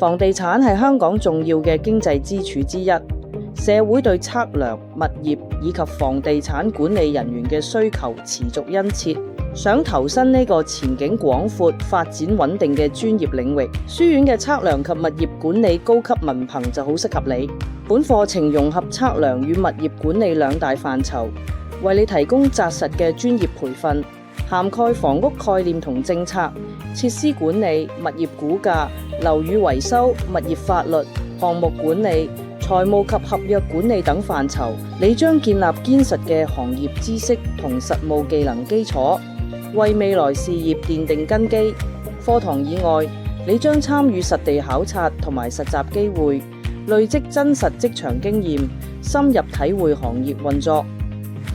房地產係香港重要嘅經濟支柱之一，社會對測量、物業以及房地產管理人員嘅需求持續殷切。想投身呢個前景廣闊、發展穩定嘅專業領域，書院嘅測量及物業管理高級文憑就好適合你。本課程融合測量與物業管理兩大範疇，為你提供紮實嘅專業培訓，涵蓋房屋概念同政策、設施管理、物業估價、樓宇維修、物業法律、項目管理、財務及合約管理等範疇。你將建立堅實嘅行業知識同實務技能基礎，為未來事業奠定根基。課堂以外，你將參與實地考察同埋實習機會，累積真實職場經驗，深入體會行業運作。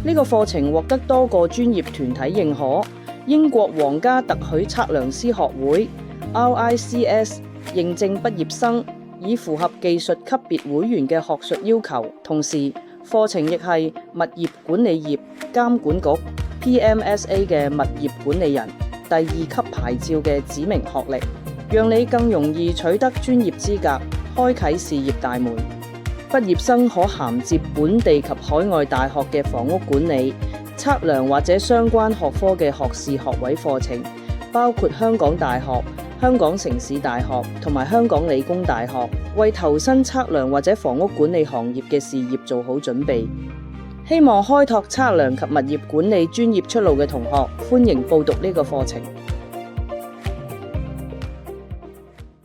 呢個課程獲得多個專業團體認可，英國皇家特許測量師學會 RICS 認證畢業生，以符合技術級別會員嘅學術要求。同時，課程亦係物業管理業監管局 PMSA 嘅物業管理人第2級牌照嘅指明學歷，讓你更容易取得專業資格，開啟事業大門。畢業生可銜接本地及海外大學嘅房屋管理、測量或者相關學科嘅學士學位課程，包括香港大學、香港城市大學同埋香港理工大學，為投身測量或者房屋管理行業嘅事業做好準備。希望開拓測量及物業管理專業出路嘅同學，歡迎報讀呢個課程。